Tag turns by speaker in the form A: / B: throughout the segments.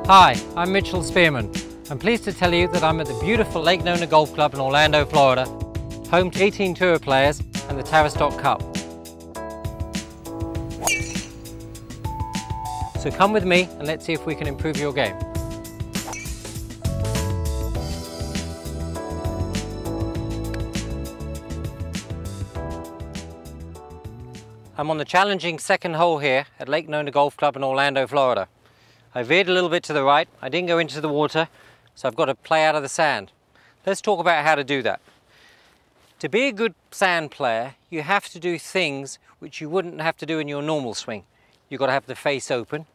A: Hi, I'm Mitchell Spearman. I'm pleased to tell you that I'm at the beautiful Lake Nona Golf Club in Orlando, Florida, home to 18 tour players and the Tavistock Cup. So come with me and let's see if we can improve your game. I'm on the challenging second hole here at Lake Nona Golf Club in Orlando, Florida. I veered a little bit to the right, I didn't go into the water, so I've got to play out of the sand. Let's talk about how to do that. To be a good sand player, you have to do things which you wouldn't have to do in your normal swing. You've got to have the face open,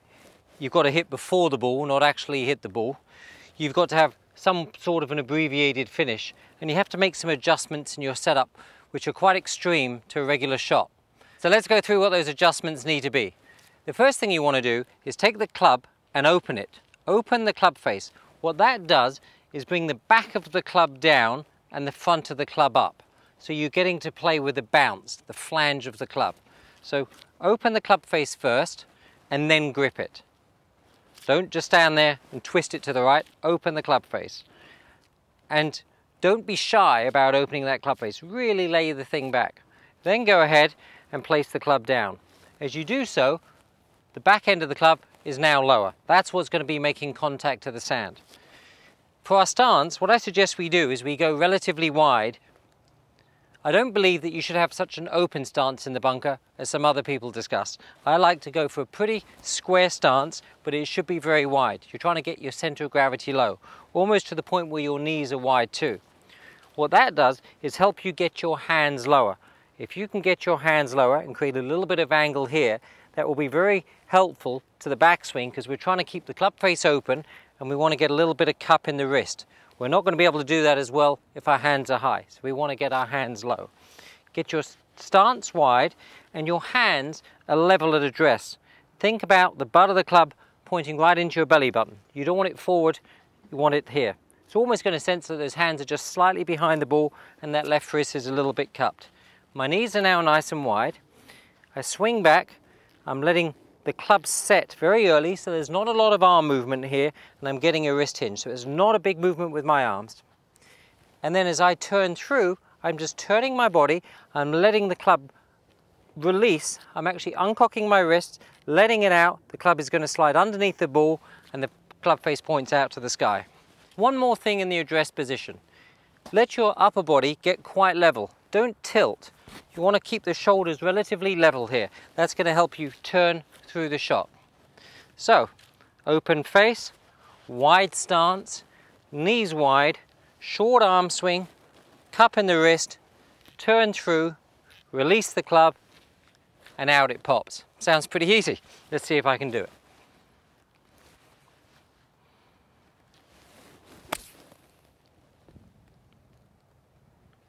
A: you've got to hit before the ball, not actually hit the ball. You've got to have some sort of an abbreviated finish, and you have to make some adjustments in your setup which are quite extreme to a regular shot. So let's go through what those adjustments need to be. The first thing you want to do is take the club and open it. Open the club face. What that does is bring the back of the club down and the front of the club up. So you're getting to play with the bounce, the flange of the club. So open the club face first and then grip it. Don't just stand there and twist it to the right, open the club face. And don't be shy about opening that club face, really lay the thing back. Then go ahead and place the club down. As you do so, the back end of the club is now lower. That's what's going to be making contact to the sand. For our stance, what I suggest we do is we go relatively wide. I don't believe that you should have such an open stance in the bunker as some other people discuss. I like to go for a pretty square stance, but it should be very wide. You're trying to get your center of gravity low, almost to the point where your knees are wide too. What that does is help you get your hands lower. If you can get your hands lower and create a little bit of angle here, that will be very helpful to the backswing because we're trying to keep the club face open and we want to get a little bit of cup in the wrist. We're not going to be able to do that as well if our hands are high, so we want to get our hands low. Get your stance wide and your hands are level at address. Think about the butt of the club pointing right into your belly button. You don't want it forward, you want it here. It's almost going to sense that those hands are just slightly behind the ball and that left wrist is a little bit cupped. My knees are now nice and wide. I swing back. I'm letting the club set very early, so there's not a lot of arm movement here, and I'm getting a wrist hinge, so it's not a big movement with my arms. And then as I turn through, I'm just turning my body, I'm letting the club release, I'm actually uncocking my wrist, letting it out, the club is going to slide underneath the ball, and the club face points out to the sky. One more thing in the address position. Let your upper body get quite level, don't tilt. You want to keep the shoulders relatively level here. That's going to help you turn through the shot. So, open face, wide stance, knees wide, short arm swing, cup in the wrist, turn through, release the club, and out it pops. Sounds pretty easy. Let's see if I can do it.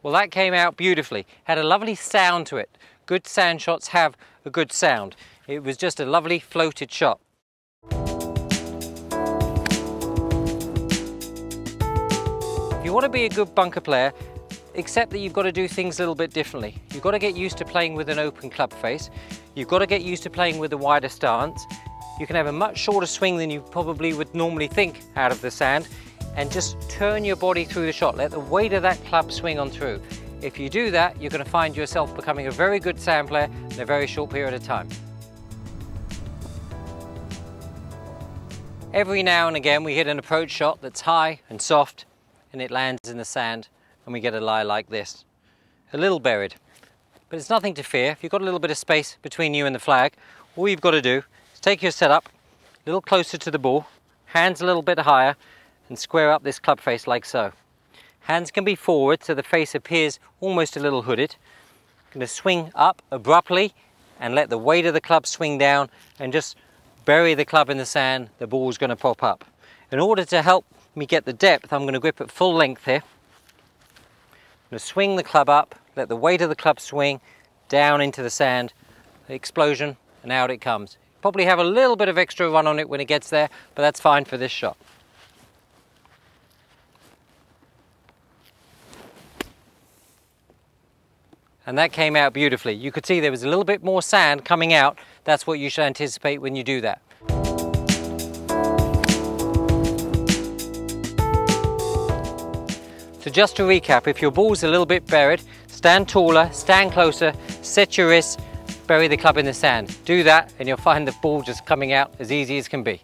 A: Well, that came out beautifully. Had a lovely sound to it. Good sand shots have a good sound. It was just a lovely floated shot. If you want to be a good bunker player, accept that you've got to do things a little bit differently. You've got to get used to playing with an open club face. You've got to get used to playing with a wider stance. You can have a much shorter swing than you probably would normally think out of the sand. And just turn your body through the shot. Let the weight of that club swing on through. If you do that, you're going to find yourself becoming a very good sand player in a very short period of time. Every now and again we hit an approach shot that's high and soft and it lands in the sand and we get a lie like this. A little buried. But it's nothing to fear. If you've got a little bit of space between you and the flag, all you've got to do is take your setup a little closer to the ball, hands a little bit higher, and square up this club face like so. Hands can be forward so the face appears almost a little hooded. Going to swing up abruptly and let the weight of the club swing down and just bury the club in the sand. The ball's going to pop up. In order to help me get the depth, I'm going to grip at full length here. I'm going to swing the club up, let the weight of the club swing down into the sand, the explosion, and out it comes. Probably have a little bit of extra run on it when it gets there, but that's fine for this shot. And that came out beautifully. You could see there was a little bit more sand coming out. That's what you should anticipate when you do that. So just to recap, if your ball's a little bit buried, stand taller, stand closer, set your wrists, bury the club in the sand. Do that and you'll find the ball just coming out as easy as can be.